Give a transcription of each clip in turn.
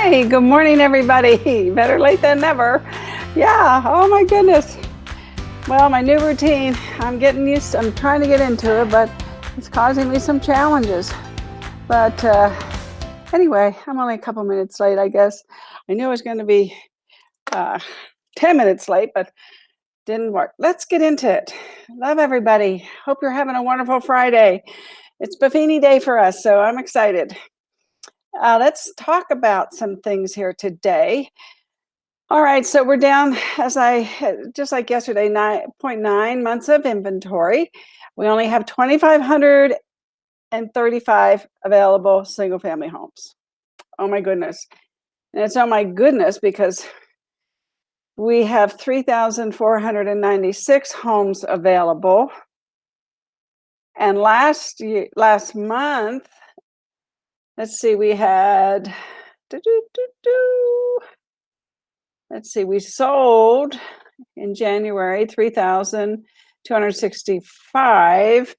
Hi, good morning, everybody. Better late than never. Yeah, oh my goodness. Well, my new routine, I'm trying to get into it, but it's causing me some challenges. But anyway, I'm only a couple minutes late, I guess. I knew I was going to be 10 minutes late, but didn't work. Let's get into it. Love everybody. Hope you're having a wonderful Friday. It's Buffini Day for us, so I'm excited. Let's talk about some things here today. All right, so we're down, just like yesterday, 9.9 months of inventory. We only have 2,535 available single-family homes. Oh my goodness. And it's oh my goodness because we have 3,496 homes available. And last month, let's see, we had, we sold in January 3,265.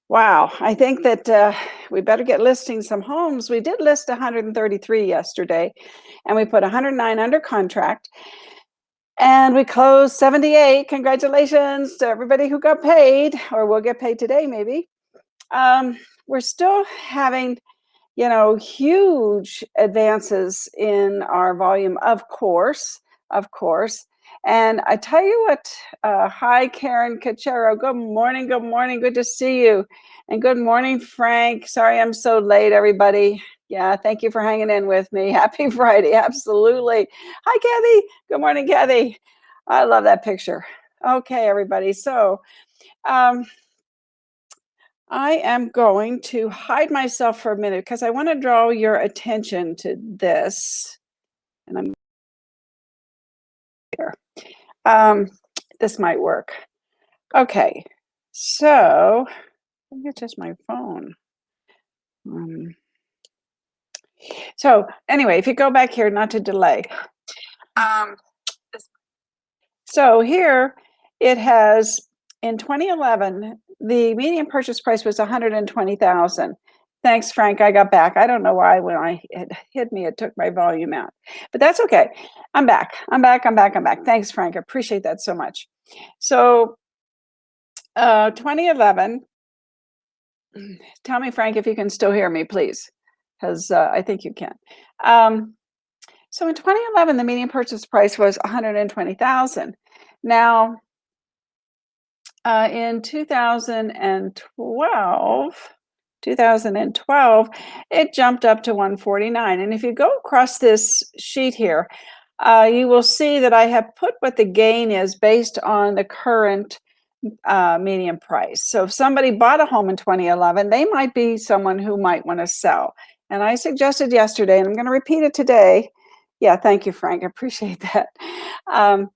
Wow, I think that we better get listing some homes. We did list 133 yesterday, and we put 109 under contract. And we closed 78. Congratulations to everybody who got paid, or will get paid today, maybe. We're still having, huge advances in our volume, of course. And I tell you what, hi, Karen Cachero. Good morning. Good to see you. And good morning, Frank. Sorry I'm so late, everybody. Yeah, thank you for hanging in with me. Happy Friday. Absolutely. Hi, Kathy. Good morning, Kathy. I love that picture. Okay, everybody. So, I am going to hide myself for a minute because I want to draw your attention to this. And I'm here. This might work. Okay, so I think it's just my phone. So anyway, if you go back here, not to delay. So here it has, in 2011, the median purchase price was $120,000. Thanks, Frank. I got back. I don't know why when it hit me, it took my volume out, but that's okay. I'm back. Thanks, Frank. I appreciate that so much. So 2011, tell me, Frank, if you can still hear me, please, because I think you can. So in 2011, the median purchase price was $120,000. Now, in 2012, it jumped up to 149. And if you go across this sheet here, you will see that I have put what the gain is based on the current median price. So if somebody bought a home in 2011, they might be someone who might want to sell. And I suggested yesterday, and I'm going to repeat it today. Yeah, thank you, Frank. I appreciate that. I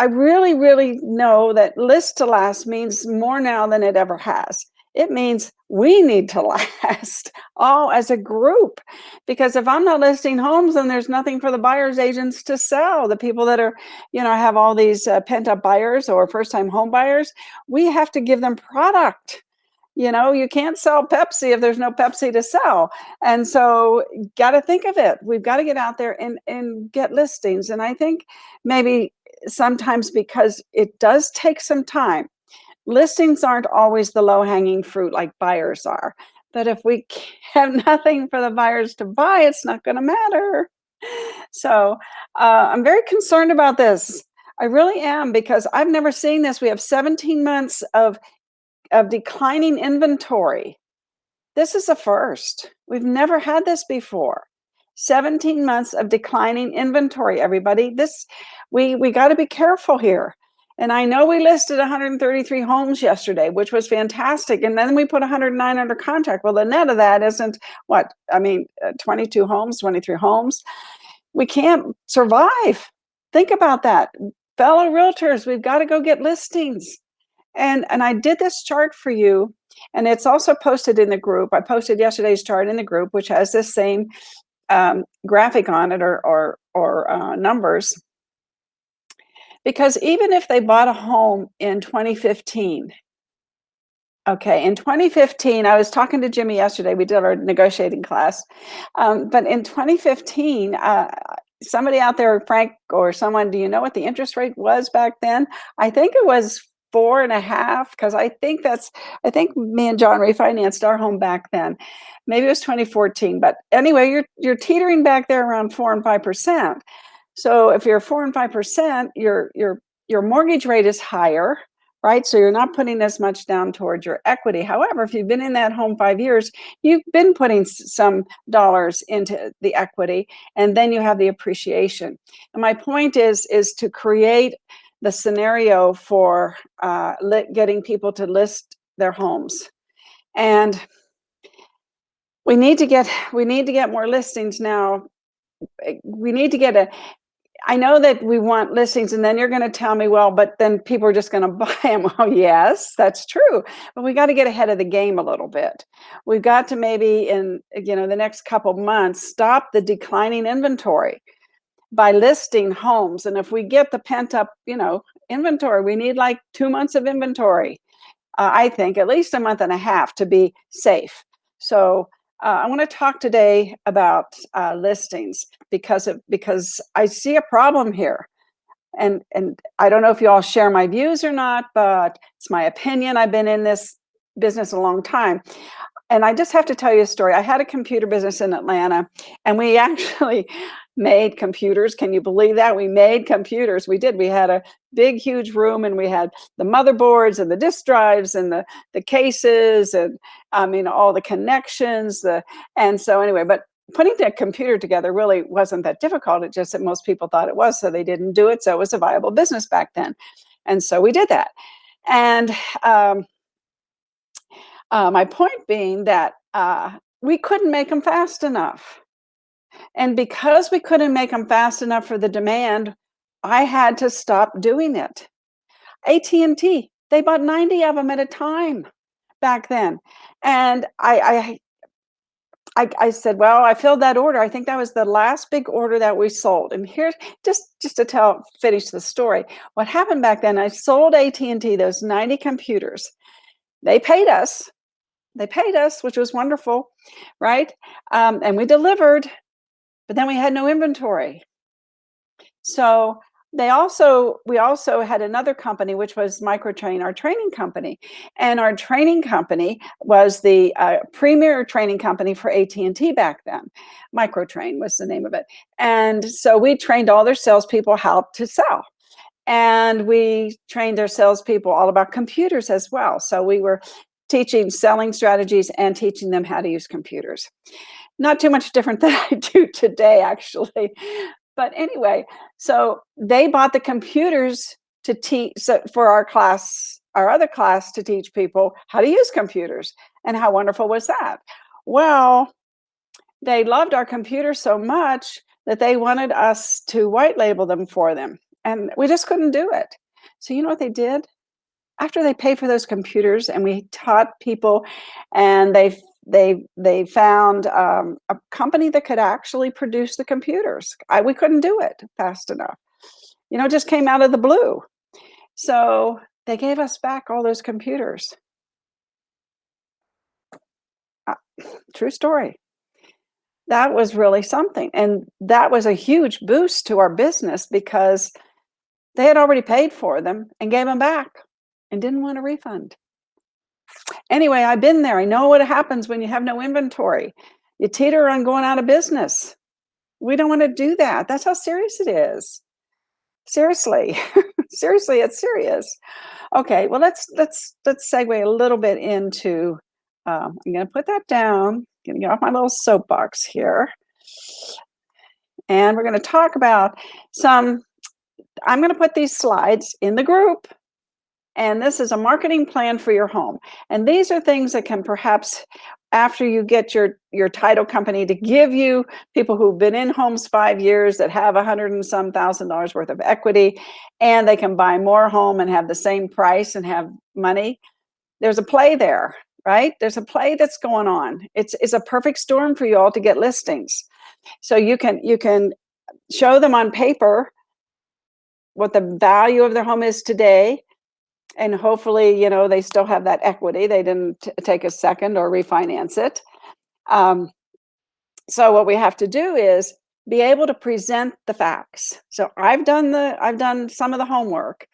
really know that list to last means more now than it ever has. It means we need to last all as a group, because if I'm not listing homes, then there's nothing for the buyers agents to sell. The people that are, have all these pent up buyers or first time home buyers, we have to give them product. You can't sell Pepsi if there's no Pepsi to sell. And so got to think of it. We've got to get out there and get listings. And I think maybe sometimes, because it does take some time, listings aren't always the low-hanging fruit like buyers are. But if we have nothing for the buyers to buy, it's not going to matter. So I'm very concerned about this. I really am, because I've never seen this. We have 17 months of declining inventory. This is a first. We've never had this before. 17 months of declining inventory, everybody. We got to be careful here. And I know we listed 133 homes yesterday, which was fantastic. And then we put 109 under contract. Well, the net of that isn't 22 homes, 23 homes. We can't survive. Think about that. Fellow realtors, we've got to go get listings. And I did this chart for you, and it's also posted in the group. I posted yesterday's chart in the group, which has this same graphic on it or numbers. Because even if they bought a home in 2015, Okay, in 2015, I was talking to Jimmy yesterday. We did our negotiating class, but in 2015, somebody out there, Frank or someone, do you know what the interest rate was back then? I think it was 4.5 because I think me and John refinanced our home back then. Maybe it was 2014, but anyway, you're teetering back there around 4 and 5%. So if you're 4 and 5%, your mortgage rate is higher, right? So you're not putting as much down towards your equity. However, if you've been in that home 5 years, you've been putting some dollars into the equity, and then you have the appreciation. And my point is to create the scenario for getting people to list their homes. And we need to get more listings now. We need to get I know that we want listings, and then you're going to tell me, well, but then people are just going to buy them. Well, yes, that's true, but we got to get ahead of the game a little bit. We've got to maybe in the next couple months stop the declining inventory by listing homes. And if we get the pent up, inventory, we need like 2 months of inventory. I think at least a month and a half to be safe. So I want to talk today about listings because I see a problem here, and I don't know if you all share my views or not, but it's my opinion. I've been in this business a long time. And I just have to tell you a story. I had a computer business in Atlanta, and we actually made computers. Can you believe that? We made computers. We did. We had a big, huge room, and we had the motherboards and the disk drives and the cases, and I mean all the connections. And so anyway, but putting that computer together really wasn't that difficult. It's just that most people thought it was, so they didn't do it. So it was a viable business back then, and so we did that. And my point being that we couldn't make them fast enough. And because we couldn't make them fast enough for the demand, I had to stop doing it. AT&T, they bought 90 of them at a time back then. And I said, well, I filled that order. I think that was the last big order that we sold. And here's just to finish the story. What happened back then, I sold AT&T those 90 computers. They paid us, which was wonderful, right? And we delivered, but then we had no inventory. So we also had another company, which was Microtrain, our training company. And our training company was the premier training company for AT&T back then. Microtrain was the name of it. And so we trained all their salespeople how to sell. And we trained their salespeople all about computers as well. So we were teaching selling strategies and teaching them how to use computers. Not too much different than I do today, actually. But anyway, so they bought the computers to teach for our other class, to teach people how to use computers. And how wonderful was that? Well, they loved our computers so much that they wanted us to white label them for them. And we just couldn't do it. So you know what they did? After they paid for those computers and we taught people, and they found a company that could actually produce the computers. We couldn't do it fast enough. It just came out of the blue. So they gave us back all those computers. True story. That was really something. And that was a huge boost to our business because they had already paid for them and gave them back and didn't want a refund. Anyway, I've been there. I know what happens when you have no inventory. You teeter on going out of business. We don't want to do that. That's how serious it is. Seriously. Seriously, it's serious. Okay, well, let's segue a little bit into, I'm going to put that down. I'm going to get off my little soapbox here. And we're going to talk about I'm going to put these slides in the group. And this is a marketing plan for your home. And these are things that can perhaps, after you get your title company to give you people who've been in homes 5 years that have $100 and some thousand worth of equity, and they can buy more home and have the same price and have money. There's a play there, right? There's a play that's going on. It's a perfect storm for you all to get listings. So you can show them on paper what the value of their home is today, And hopefully, they still have that equity. They didn't take a second or refinance it. Um, so what we have to do is be able to present the facts. So I've done some of the homework.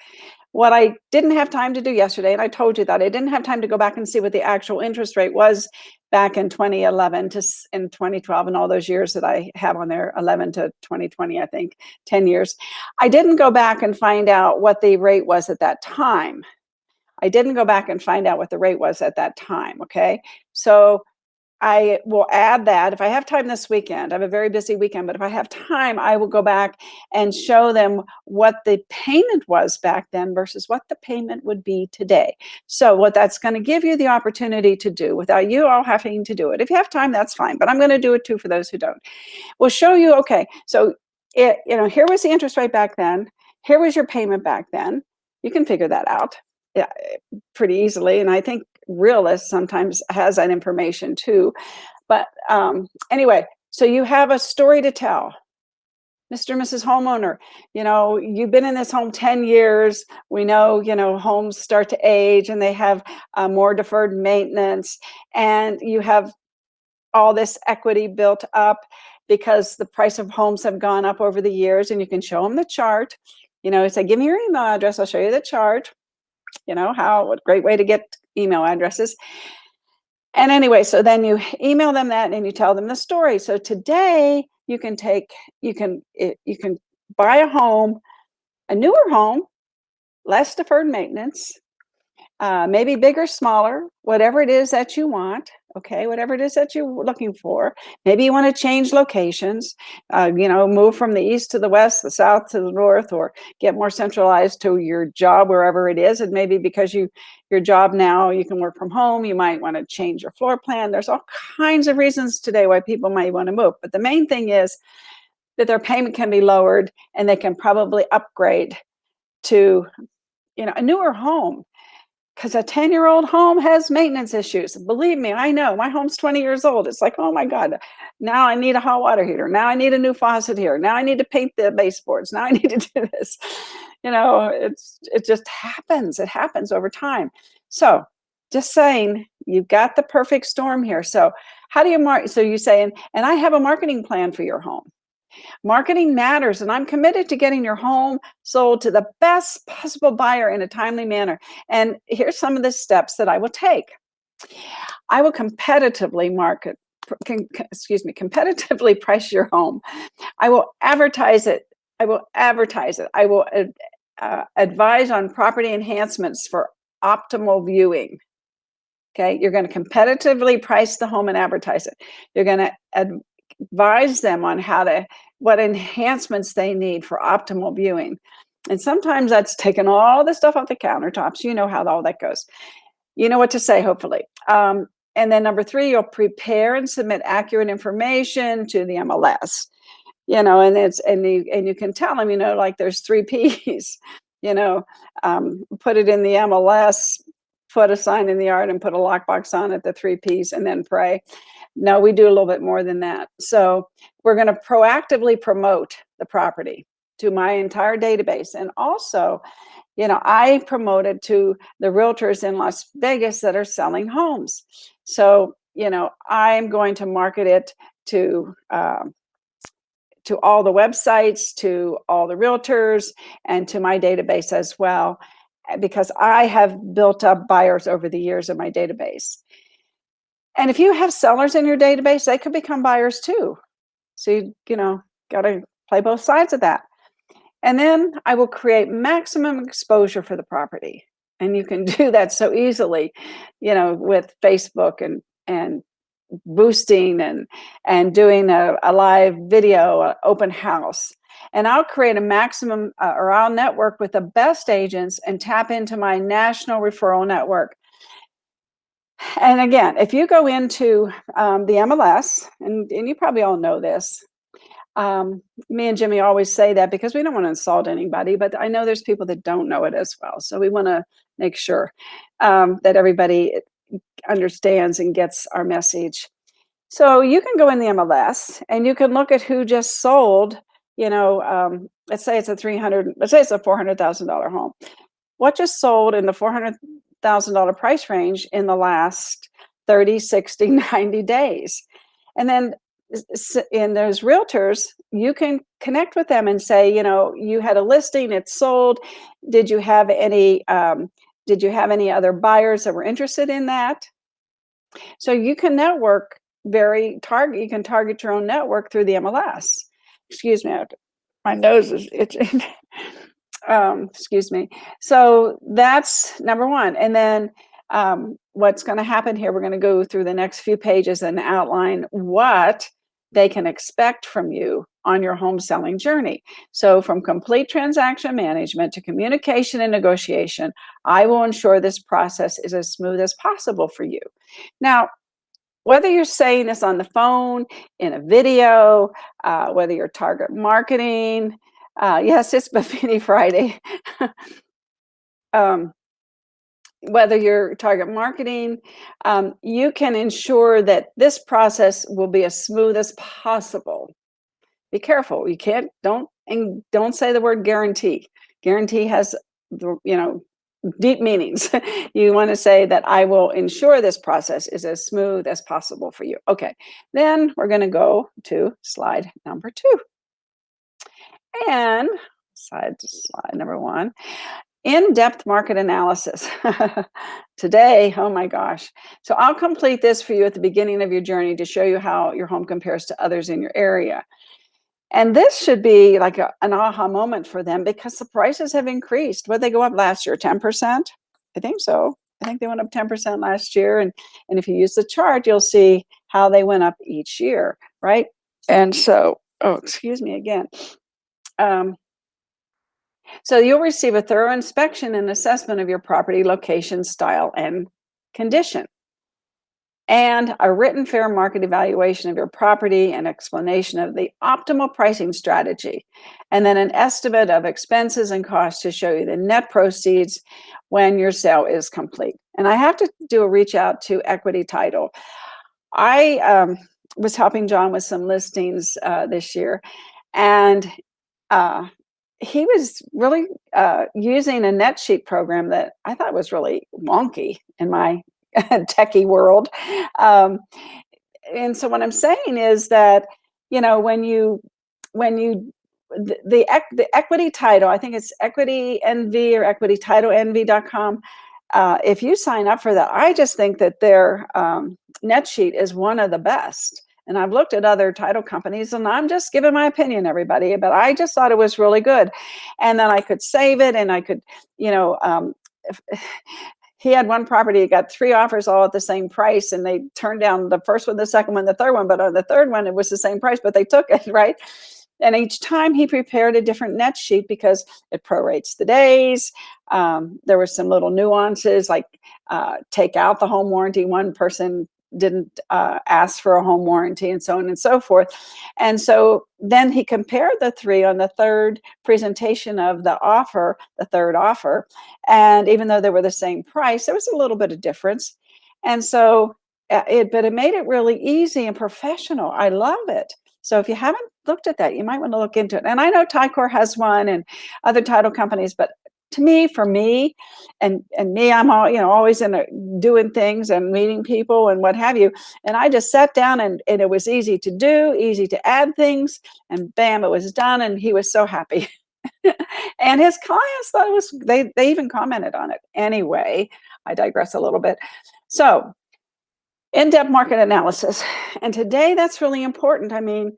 What I didn't have time to do yesterday, and I told you that I didn't have time to go back and see what the actual interest rate was back in 2011 in 2012 and all those years that I have on there, 11 to 2020, I think, 10 years. I didn't go back and find out what the rate was at that time. I didn't go back and find out what the rate was at that time, okay? So I will add that if I have time this weekend. I have a very busy weekend, but if I have time, I will go back and show them what the payment was back then versus what the payment would be today. So what that's going to give you the opportunity to do without you all having to do it. If you have time, that's fine, but I'm going to do it too for those who don't. We'll show you, okay, so here was the interest rate back then. Here was your payment back then. You can figure that out, yeah, pretty easily. And I think Realist sometimes has that information too. But anyway, so you have a story to tell. Mr. and Mrs. Homeowner, you've been in this home 10 years. We know, homes start to age and they have more deferred maintenance, and you have all this equity built up because the price of homes have gone up over the years, and you can show them the chart. Say, give me your email address. I'll show you the chart. What great way to get email addresses. And anyway, so then you email them that and you tell them the story. So today you can buy a home, a newer home, less deferred maintenance, maybe bigger, smaller, whatever it is that you want. Okay, whatever it is that you're looking for. Maybe you want to change locations, move from the east to the west, the south to the north, or get more centralized to your job wherever it is. And maybe because your job now, you can work from home, you might want to change your floor plan. There's all kinds of reasons today why people might want to move. But the main thing is that their payment can be lowered and they can probably upgrade to, a newer home. Because a 10-year-old home has maintenance issues. Believe me, I know. My home's 20 years old. It's like, oh my God, now I need a hot water heater. Now I need a new faucet here. Now I need to paint the baseboards. Now I need to do this. It just happens. It happens over time. So just saying, you've got the perfect storm here. So how do you market? So you say, and I have a marketing plan for your home. Marketing matters, and I'm committed to getting your home sold to the best possible buyer in a timely manner. And here's some of the steps that I will take. I will competitively competitively price your home. I will advertise it. I will advise on property enhancements for optimal viewing. Okay, you're going to competitively price the home and advertise it. You're going to advise them on what enhancements they need for optimal viewing. And sometimes that's taking all the stuff off the countertops. You know how all that goes. You know what to say, hopefully. And then number 3, you'll prepare and submit accurate information to the MLS. And you can tell them, like there's 3 P's. Put it in the MLS, put a sign in the yard, and put a lockbox on it, the 3 P's, and then pray. No, we do a little bit more than that. So we're going to proactively promote the property to my entire database. And also, I promote it to the realtors in Las Vegas that are selling homes. So, I'm going to market it to all the websites, to all the realtors, and to my database as well, because I have built up buyers over the years in my database. And if you have sellers in your database, they could become buyers too. So got to play both sides of that. And then I will create maximum exposure for the property. And you can do that so easily, with Facebook and boosting and doing a live video, open house. And I'll create a maximum, or I'll network with the best agents and tap into my national referral network. And again, if you go into the MLS, and you probably all know this, me and Jimmy always say that because we don't want to insult anybody, but I know there's people that don't know it as well. So we want to make sure that everybody understands and gets our message. So you can go in the MLS and you can look at who just sold, let's say it's a $400,000 home. what just sold in the $400,000 price range in the last 30, 60, 90 days. And then in those realtors, you can connect with them and say, you had a listing, it's sold. Did you have any other buyers that were interested in that? So you can network you can target your own network through the MLS. Excuse me, my nose is itching. Excuse me. So that's number one. And then what's going to happen here, we're going to go through the next few pages and outline what they can expect from you on your home selling journey. So from complete transaction management to communication and negotiation, I will ensure this process is as smooth as possible for you. Now, whether you're saying this on the phone, in a video, whether you're target marketing, yes, it's Buffini Friday. Whether you're target marketing, you can ensure that this process will be as smooth as possible. Be careful. You don't say the word guarantee. Guarantee has, deep meanings. You want to say that I will ensure this process is as smooth as possible for you. Okay, then we're going to go to slide number 2. And slide number 1. In-depth market analysis. Today, oh my gosh. So I'll complete this for you at the beginning of your journey to show you how your home compares to others in your area. And this should be like an aha moment for them because the prices have increased. What did they go up last year? 10%? I think so. I think they went up 10% last year. And if you use the chart, you'll see how they went up each year, right? And so, excuse me again. So you'll receive a thorough inspection and assessment of your property location, style, and condition, and a written fair market evaluation of your property and explanation of the optimal pricing strategy, and then an estimate of expenses and costs to show you the net proceeds when your sale is complete. And I have to do a reach out to Equity Title. I was helping John with some listings this year, and he was really using a net sheet program that I thought was really wonky in my techie world. And so what I'm saying is that, the Equity Title, I think it's Equity NV or EquityTitleNV.com. If you sign up for that, I just think that their net sheet is one of the best. And I've looked at other title companies, and I'm just giving my opinion, everybody, but I just thought it was really good. And then I could save it, and I could, he had one property, he got 3 offers all at the same price, and they turned down the first one, the second one, the third one, but on the third one, it was the same price, but they took it, right? And each time he prepared a different net sheet because it prorates the days. There were some little nuances, like take out the home warranty. One person didn't ask for a home warranty, and so on and so forth. And so then he compared the 3 on the third presentation of the third offer. And even though they were the same price, there was a little bit of difference. And so but it made it really easy and professional. I love it. So if you haven't looked at that, you might want to look into it. And I know Ticor has one and other title companies, but for me, and me, I'm always doing things and meeting people and what have you. And I just sat down and it was easy to do, easy to add things, and bam, it was done. And he was so happy. And his clients thought it was, they even commented on it. Anyway, I digress a little bit. So in-depth market analysis. And today that's really important. I mean,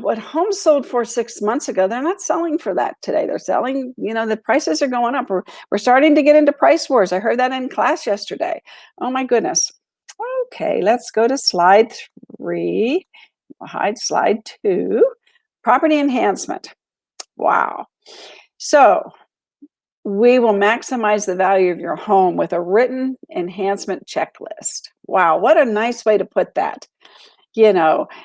what homes sold for 6 months ago, they're not selling for that today. They're selling, the prices are going up. We're starting to get into price wars. I heard that in class yesterday. Oh my goodness. Okay, let's go to slide 3. I'll hide slide 2. Property enhancement. Wow. So we will maximize the value of your home with a written enhancement checklist. Wow, what a nice way to put that.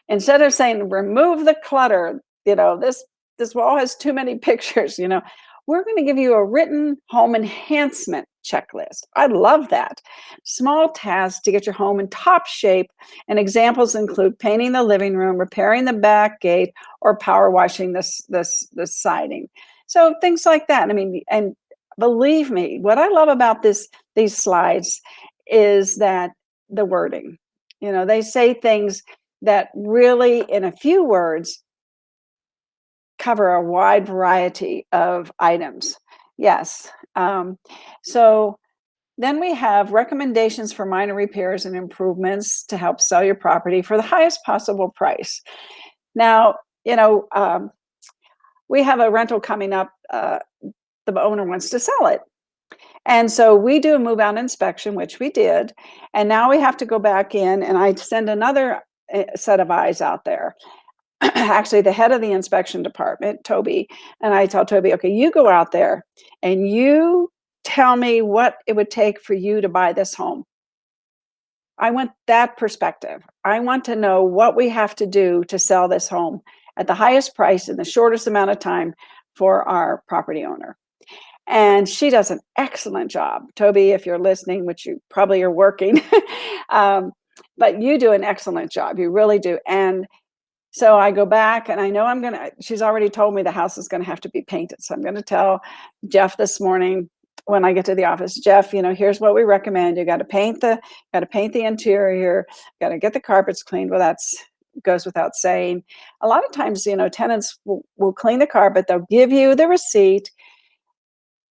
Instead of saying remove the clutter, this wall has too many pictures, we're going to give you a written home enhancement checklist. I love that. Small tasks to get your home in top shape, and examples include painting the living room, repairing the back gate, or power washing the siding. So things like that. I mean, and believe me, what I love about these slides is that the wording. They say things that really, in a few words, cover a wide variety of items. Yes. So then we have recommendations for minor repairs and improvements to help sell your property for the highest possible price. Now, we have a rental coming up. The owner wants to sell it. And so we do a move out inspection, which we did. And now we have to go back in, and I send another set of eyes out there. Actually, the head of the inspection department, Toby, and I tell Toby, okay, you go out there and you tell me what it would take for you to buy this home. I want that perspective. I want to know what we have to do to sell this home at the highest price in the shortest amount of time for our property owner. And she does an excellent job. Toby, if you're listening, which you probably are working, but you do an excellent job. You really do. And so I go back, and I know she's already told me the house is going to have to be painted. So I'm going to tell Jeff this morning when I get to the office, Jeff, here's what we recommend. You got to paint the interior, got to get the carpets cleaned. Well, that's goes without saying. A lot of times, tenants will clean the carpet. They'll give you the receipt,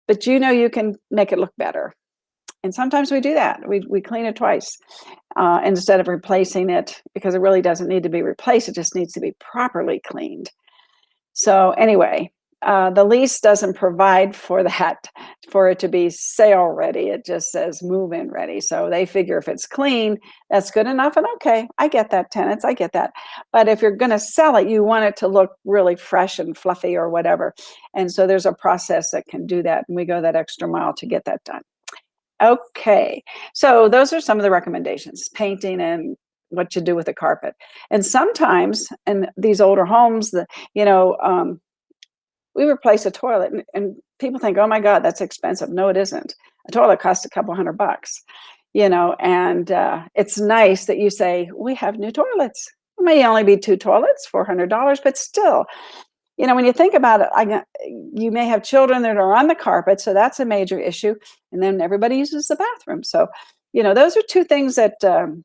but you can make it look better. And sometimes we do that. We clean it twice instead of replacing it, because it really doesn't need to be replaced. It just needs to be properly cleaned. So anyway, the lease doesn't provide for that, for it to be sale ready. It just says move in ready. So they figure if it's clean, that's good enough. And okay, I get that, tenants, I get that. But if you're going to sell it, you want it to look really fresh and fluffy or whatever. And so there's a process that can do that. And we go that extra mile to get that done. Okay, so those are some of the recommendations: painting and what you do with the carpet. And sometimes in these older homes, we replace a toilet, and people think, oh my God, that's expensive. No, it isn't. A toilet costs a couple $100, and it's nice that you say, we have new toilets. It may only be 2 toilets, $400, but still, when you think about it, you may have children that are on the carpet, so that's a major issue. And then everybody uses the bathroom. So, those are 2 things that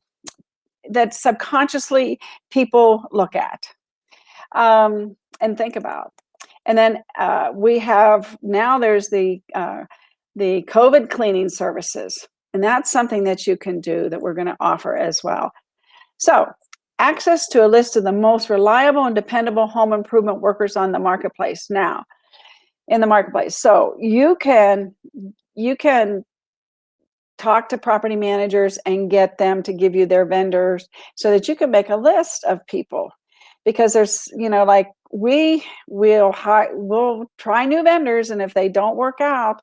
subconsciously people look at and think about. And then there's the COVID cleaning services, and that's something that you can do that we're going to offer as well. So, access to a list of the most reliable and dependable home improvement workers on the marketplace now, in the marketplace. So you can talk to property managers and get them to give you their vendors so that you can make a list of people, because there's, we'll try new vendors, and if they don't work out,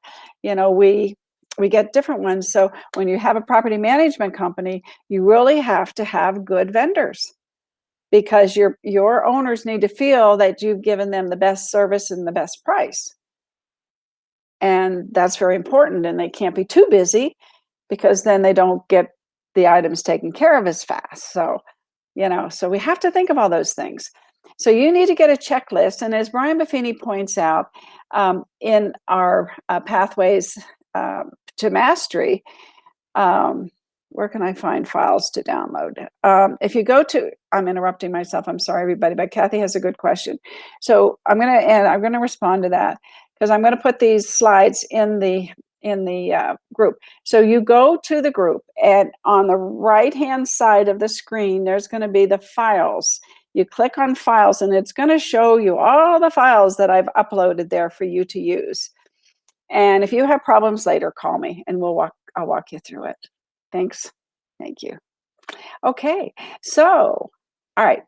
we get different ones. So when you have a property management company, you really have to have good vendors, because your owners need to feel that you've given them the best service and the best price. And that's very important. And they can't be too busy, because then they don't get the items taken care of as fast. So, so we have to think of all those things. So you need to get a checklist. And as Brian Buffini points out, in our Pathways to Mastery, where can I find files to download? If you go to, I'm interrupting myself, I'm sorry everybody, but Kathy has a good question. So I'm going to respond to that, because I'm going to put these slides in the group. So you go to the group, and on the right hand side of the screen, there's going to be the files. You click on files, and it's going to show you all the files that I've uploaded there for you to use. And if you have problems later, call me, and I'll walk you through it. Thanks. Thank you. Okay. So, all right.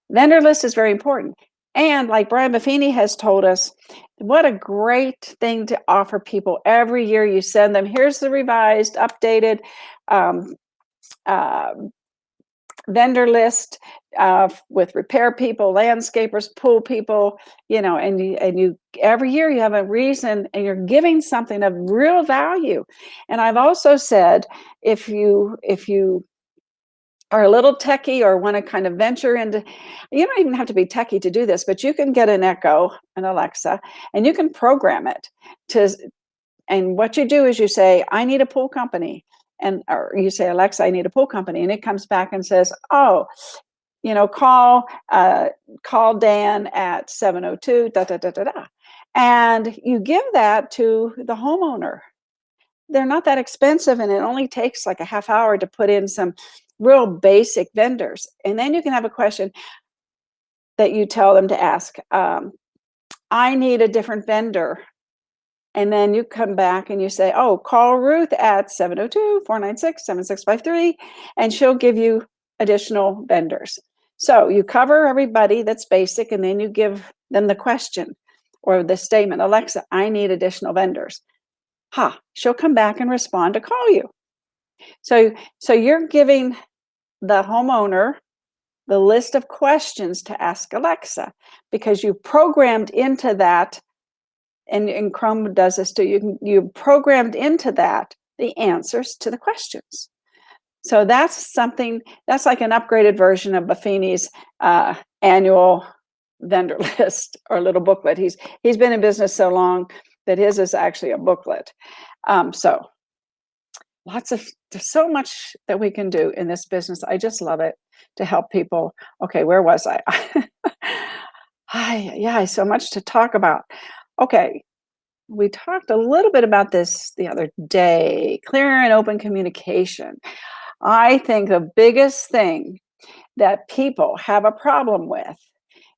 Vendor list is very important. And like Brian Buffini has told us, what a great thing to offer people. Every year you send them, here's the revised, updated vendor list with repair people, landscapers, pool people, and you every year you have a reason, and you're giving something of real value. And I've also said, if you are a little techie or want to kind of venture into, you don't even have to be techie to do this, but you can get an Echo, an Alexa, and you can program it And what you do is you say, I need a pool company. Or you say, Alexa, I need a pool company. And it comes back and says, oh, call Dan at 702, da, da, da, da, da. And you give that to the homeowner. They're not that expensive, and it only takes like a half hour to put in some real basic vendors. And then you can have a question that you tell them to ask. I need a different vendor. And then you come back and you say, oh, call Ruth at 702-496-7653, and she'll give you additional vendors. So you cover everybody that's basic, and then you give them the question or the statement, Alexa, I need additional vendors. She'll come back and respond to call you. So you're giving the homeowner the list of questions to ask Alexa, because you programmed into that, and Chrome does this too, you programmed into that the answers to the questions. So that's like an upgraded version of Buffini's annual vendor list or little booklet. He's been in business so long that his is actually a booklet. So there's so much that we can do in this business. I just love it to help people. Okay, where was I? So much to talk about. Okay, we talked a little bit about this the other day, clear and open communication. I think the biggest thing that people have a problem with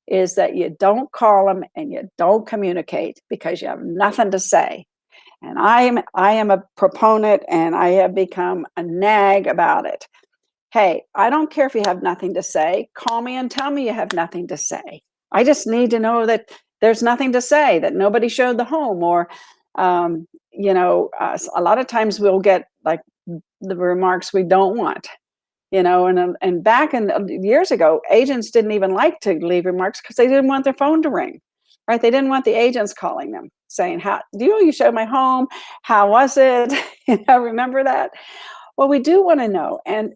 is that you don't call them and you don't communicate because you have nothing to say. And I am a proponent, and I have become a nag about it. Hey, I don't care if you have nothing to say. Call me and tell me you have nothing to say. I just need to know that there's nothing to say, that nobody showed the home, or, a lot of times we'll get like the remarks we don't want, and back in years ago, agents didn't even like to leave remarks because they didn't want their phone to ring, right? They didn't want the agents calling them saying, how do you showed my home? How was it? Remember that? Well, we do want to know. And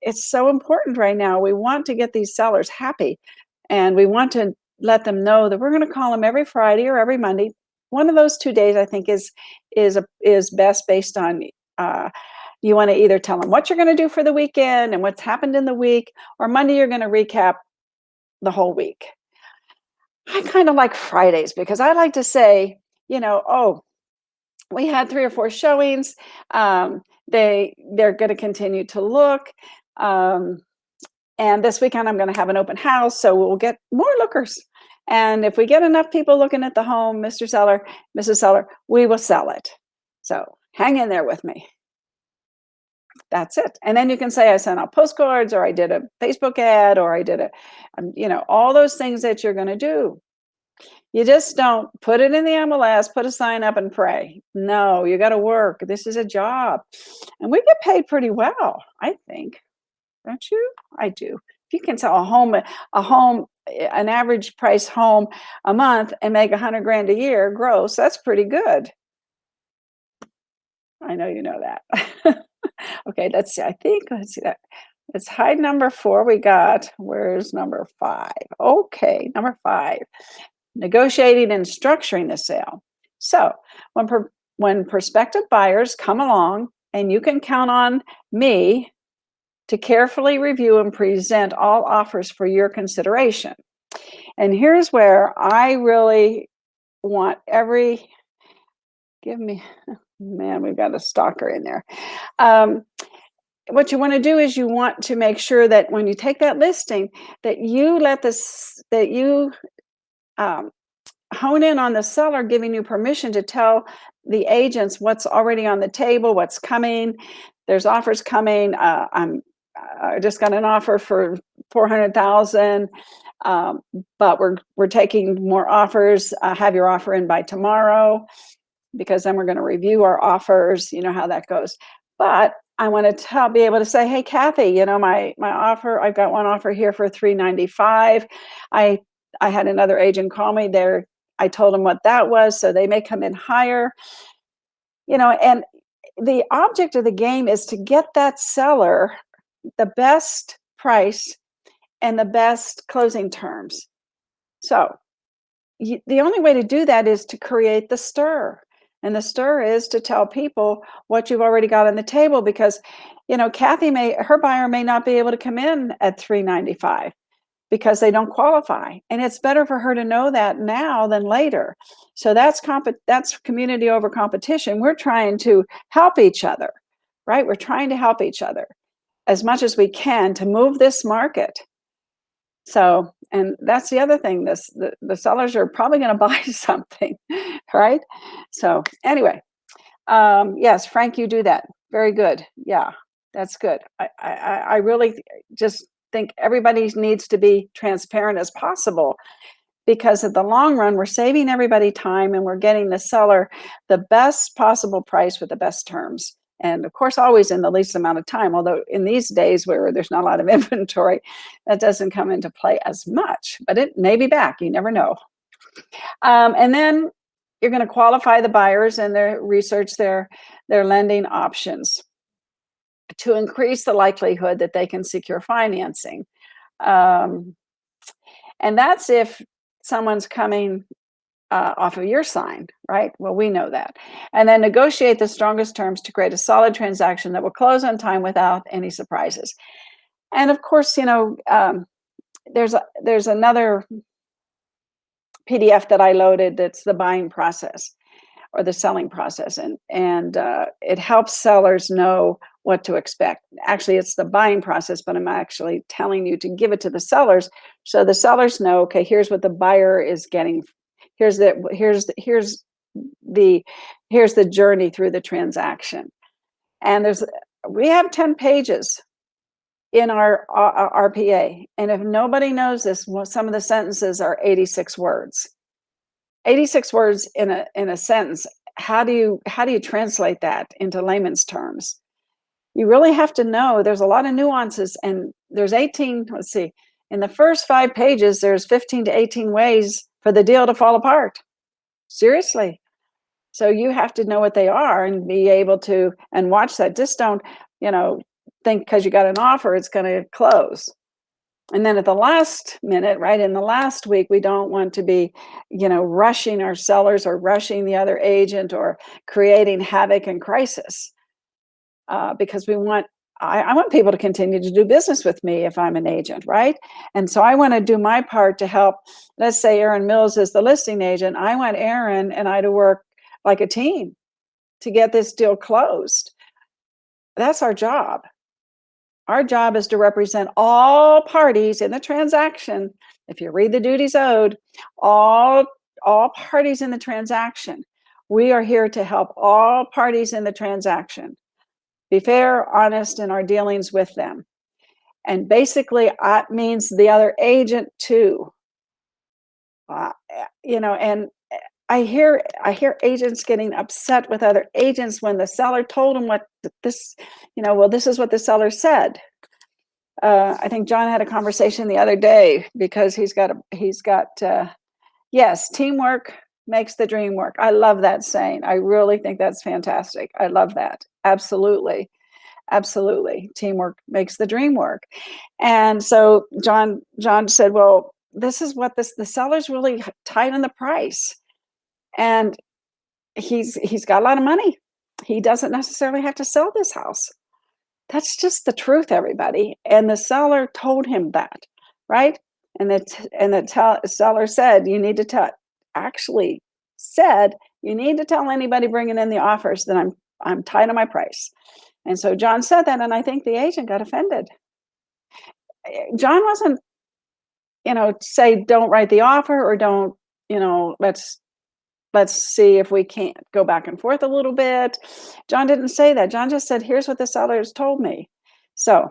it's so important right now. We want to get these sellers happy, and we want to let them know that we're going to call them every Friday or every Monday. One of those 2 days, I think, is best based on, you want to either tell them what you're going to do for the weekend and what's happened in the week, or Monday, you're going to recap the whole week. I kind of like Fridays because I like to say, oh, we had 3 or 4 showings. They're going to continue to look. And this weekend, I'm going to have an open house, so we'll get more lookers. And if we get enough people looking at the home, Mr. Seller, Mrs. Seller, we will sell it. So hang in there with me. That's it. And then you can say, I sent out postcards, or I did a Facebook ad, or I did all those things that you're going to do. You just don't put it in the MLS, put a sign up and pray. No, you got to work. This is a job. And we get paid pretty well, I think. Don't you? I do. If you can sell an average price home a month and make $100,000 a year gross, that's pretty good. I know you know that. Okay, let's see. Let's see that. Let's hide number 4. Where's number 5? Okay, number 5. Negotiating and structuring the sale. So when prospective buyers come along, and you can count on me to carefully review and present all offers for your consideration. And here's where I really want man, we've got a stalker in there. What you want to do is you want to make sure that when you take that listing, that you hone in on the seller giving you permission to tell the agents what's already on the table, what's coming. There's offers coming. I just got an offer for $400,000, but we're taking more offers. Have your offer in by tomorrow, because then we're going to review our offers. You know how that goes. But I want to be able to say, hey, Kathy, my offer, I've got one offer here for $395. I had another agent call me there. I told them what that was, so they may come in higher. And the object of the game is to get that seller the best price and the best closing terms. So the only way to do that is to create the stir. And the stir is to tell people what you've already got on the table, because, Kathy her buyer may not be able to come in at $395 because they don't qualify. And it's better for her to know that now than later. So that's community over competition. We're trying to help each other, right? We're trying to help each other as much as we can to move this market. So, and that's the other thing, the sellers are probably going to buy something, right? So anyway, yes, Frank, you do that. Very good. Yeah, that's good. I really just think everybody needs to be transparent as possible, because in the long run, we're saving everybody time and we're getting the seller the best possible price with the best terms. And of course, always in the least amount of time, although in these days where there's not a lot of inventory, that doesn't come into play as much, but it may be back, you never know. And then you're going to qualify the buyers and research their lending options to increase the likelihood that they can secure financing. And that's if someone's coming off of your sign, right? Well, we know that. And then negotiate the strongest terms to create a solid transaction that will close on time without any surprises. And of course, there's another PDF that I loaded that's the buying process or the selling process, and it helps sellers know what to expect. Actually, it's the buying process, but I'm actually telling you to give it to the sellers so the sellers know, okay, here's what the buyer is getting. Here's the journey through the transaction. And we have 10 pages in our RPA. And if nobody knows this, well, some of the sentences are 86 words. 86 words in a sentence. How do you translate that into layman's terms? You really have to know. There's a lot of nuances, and there's 18, let's see, in the first 5 pages, there's 15 to 18 ways for the deal to fall apart. Seriously. So you have to know what they are and be able to, and watch that. Just don't, think because you got an offer, it's going to close. And then at the last minute, right, in the last week, we don't want to be, rushing our sellers or rushing the other agent or creating havoc and crisis, because I want people to continue to do business with me if I'm an agent, right? And so I want to do my part to help. Let's say Erin Mills is the listing agent. I want Erin and I to work like a team to get this deal closed. That's our job. Our job is to represent all parties in the transaction. If you read the duties owed, all parties in the transaction. We are here to help all parties in the transaction be fair, honest in our dealings with them. And basically, that means the other agent too. And I hear agents getting upset with other agents when the seller told them what this, this is what the seller said. I think John had a conversation the other day because yes, teamwork makes the dream work. I love that saying. I really think that's fantastic. I love that. Absolutely. Absolutely. Teamwork makes the dream work. And so John said, well, this is what the seller's really tight on the price. And he's got a lot of money. He doesn't necessarily have to sell this house. That's just the truth, everybody. And the seller told him that, right? And the seller said, you need to tell anybody bringing in the offers that I'm tight on my price. And so John said that, and I think the agent got offended. John wasn't, say don't write the offer or don't, let's see if we can't go back and forth a little bit. John didn't say that. John just said, here's what the sellers told me. So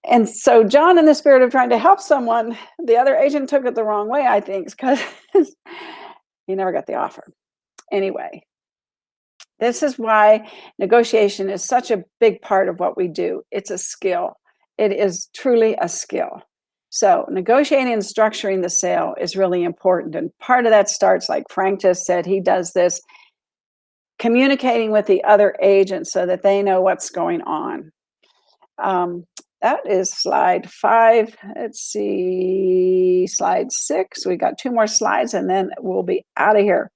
John, in the spirit of trying to help someone, the other agent took it the wrong way, I think, because he never got the offer. Anyway, this is why negotiation is such a big part of what we do. It's a skill. It is truly a skill. So negotiating and structuring the sale is really important. And part of that starts, like Frank just said, he does this, communicating with the other agents so that they know what's going on. That is slide 5. Let's see, slide 6. We got 2 more slides and then we'll be out of here.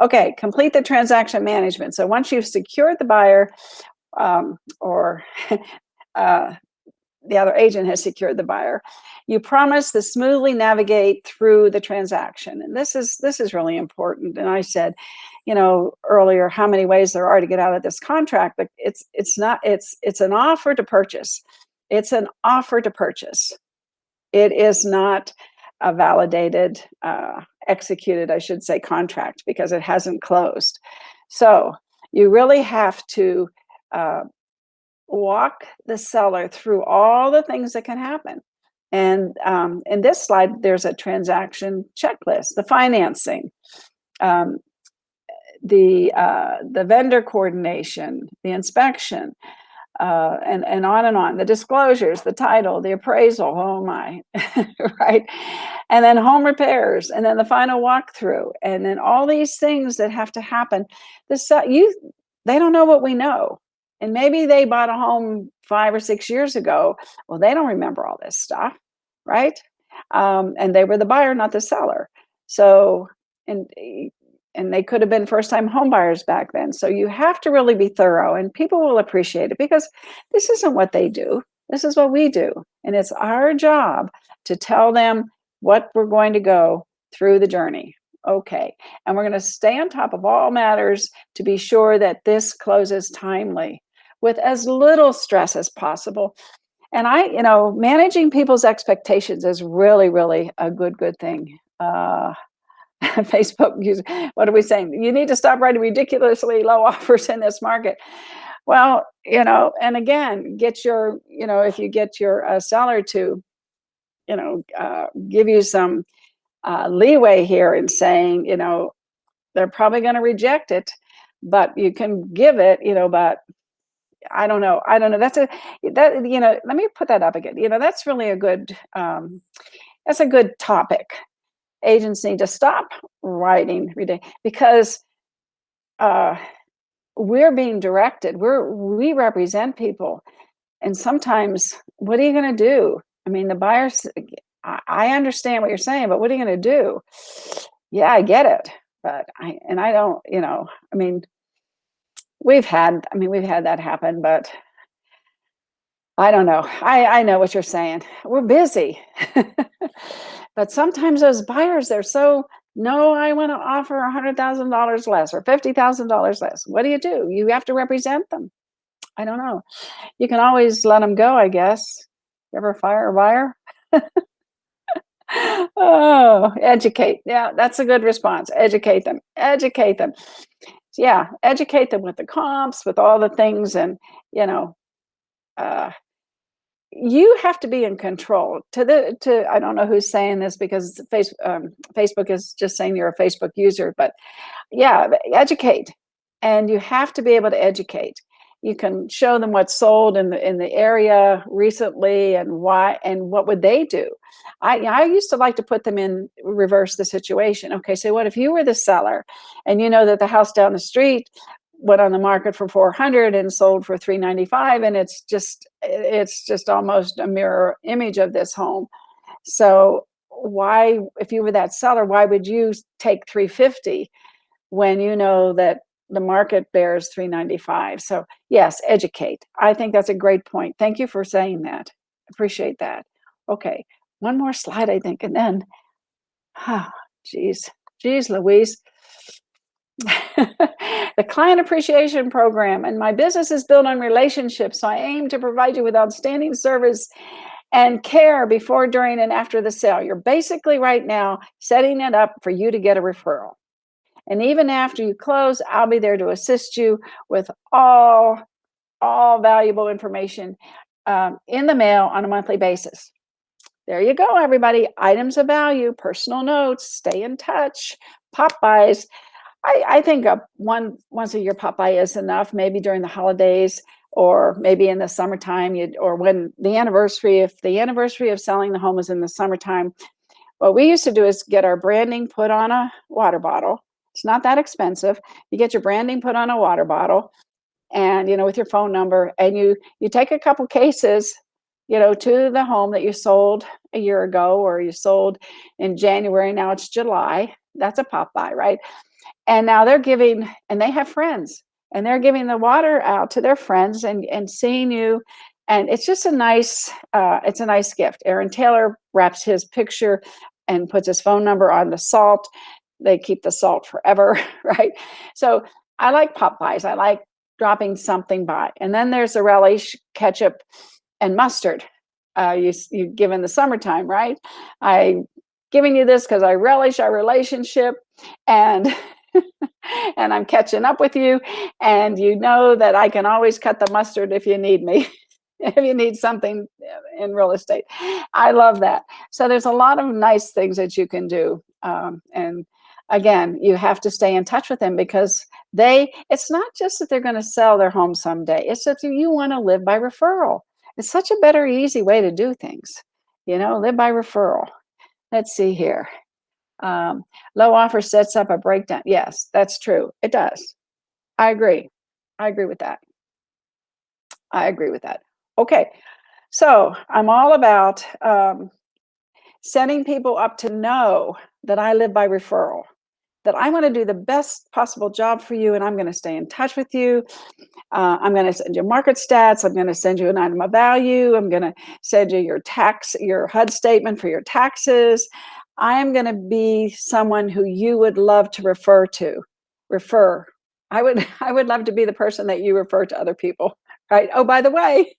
Okay, complete the transaction management. So once you've secured the buyer, or uh, the other agent has secured the buyer, you promise to smoothly navigate through the transaction. And this is really important. And I said, earlier, how many ways there are to get out of this contract, but it's an offer to purchase. It's an offer to purchase. It is not a validated, executed, I should say, contract, because it hasn't closed. So you really have to walk the seller through all the things that can happen. And in this slide, there's a transaction checklist: the financing, um, the vendor coordination, the inspection, and on and on. The disclosures, the title, the appraisal. Oh my, right? And then home repairs, and then the final walkthrough, and then all these things that have to happen. They don't know what we know, and maybe they bought a home 5 or 6 years ago. Well, they don't remember all this stuff, right? And they were the buyer, not the seller. So, and they could have been first-time home buyers back then. So you have to really be thorough, and people will appreciate it, because this isn't what they do. This is what we do. And it's our job to tell them what we're going to go through the journey. Okay. And we're going to stay on top of all matters to be sure that this closes timely with as little stress as possible. And managing people's expectations is really, really a good thing. Facebook user, what are we saying? You need to stop writing ridiculously low offers in this market. Well, and again, if you get your seller to, give you some leeway here in saying, they're probably going to reject it, but you can give it, but I don't know. Let me put that up again. That's really that's a good topic. Agents need to stop writing because we're being directed. We represent people, and sometimes, what are you going to do? I mean, the buyers. I understand what you're saying, but what are you going to do? Yeah, I get it, but I don't. I mean, we've had that happen, but I don't know. I know what you're saying. We're busy. But sometimes those buyers, they're so, no, I want to offer $100,000 less or $50,000 less. What do? You have to represent them. I don't know. You can always let them go, I guess. You ever fire a buyer? Oh, educate. Yeah, that's a good response. Educate them. Educate them. Yeah, educate them with the comps, with all the things, and you have to be in control. I don't know who's saying this, because Facebook is just saying you're a Facebook user, but yeah, educate, and you have to be able to educate. You can show them what's sold in the area recently, and why, and what would they do. I used to like to put them in reverse the situation. Okay, so what if you were the seller, and you know that the house down the street went on the market for 400 and sold for 395, and it's just almost a mirror image of this home. So why, if you were that seller, why would you take 350 when you know that the market bears 395? So yes, educate. I think that's a great point. Thank you for saying that. Appreciate that. Okay, one more slide, I think, and then, geez, Louise. The Client Appreciation Program. And my business is built on relationships, so I aim to provide you with outstanding service and care before, during, and after the sale. You're basically right now setting it up for you to get a referral. And even after you close, I'll be there to assist you with all valuable information in the mail on a monthly basis. There you go, everybody. Items of value, personal notes, stay in touch, pop buys. I think once a year pop by is enough, maybe during the holidays, or maybe in the summertime, or when the anniversary, if the anniversary of selling the home is in the summertime. What we used to do is get our branding put on a water bottle. It's not that expensive. You get your branding put on a water bottle, and with your phone number, and you take a couple cases to the home that you sold a year ago, or you sold in January. Now it's July. That's a pop by, right? And now they're giving, and they have friends, and they're giving the water out to their friends and seeing you. And it's just it's a nice gift. Aaron Taylor wraps his picture and puts his phone number on the salt. They keep the salt forever, right? So I like Popeyes. I like dropping something by. And then there's the relish, ketchup, and mustard. You give in the summertime, right? I giving you this because I relish our relationship, and and I'm catching up with you, and you know that I can always cut the mustard if you need me. If you need something in real estate. I love that. So there's a lot of nice things that you can do. And again, you have to stay in touch with them, because it's not just that they're going to sell their home someday. It's that you want to live by referral. It's such a better, easy way to do things. Live by referral. Let's see here. Low offer sets up a breakdown. Yes, that's true. It does. I agree. I agree with that. I agree with that. Okay. So I'm all about setting people up to know that I live by referral, that I want to do the best possible job for you, and I'm going to stay in touch with you. I'm going to send you market stats. I'm going to send you an item of value. I'm going to send you your HUD statement for your taxes. I am going to be someone who you would love to refer. I would love to be the person that you refer to other people. Right. Oh, by the way,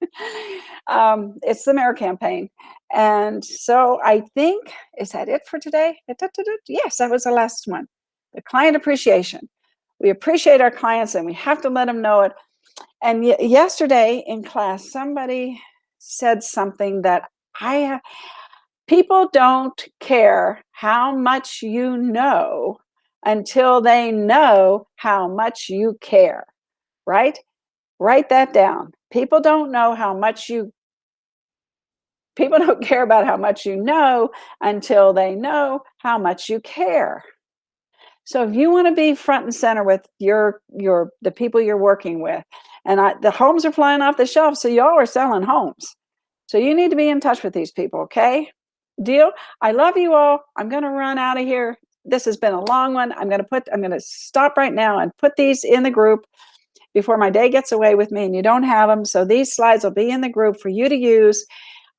it's the mayor campaign. And so I think, is that it for today? Yes, that was the last one. The client appreciation. We appreciate our clients, and we have to let them know it. And yesterday in class, somebody said something that people don't care how much you know until they know how much you care, right? Write that down. People don't care about how much you know until they know how much you care. So if you want to be front and center with the people you're working with, and the homes are flying off the shelf, so y'all are selling homes. So you need to be in touch with these people, okay? Deal? I love you all. I'm going to run out of here. This has been a long one. I'm going to stop right now and put these in the group before my day gets away with me and you don't have them. So these slides will be in the group for you to use.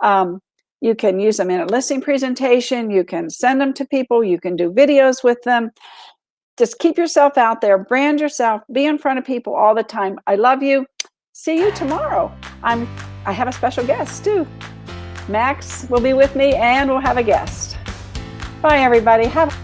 You can use them in a listing presentation. You can send them to people. You can do videos with them. Just keep yourself out there, brand yourself, be in front of people all the time. I love you. See you tomorrow. I have a special guest too. Max will be with me, and we'll have a guest. Bye, everybody. Have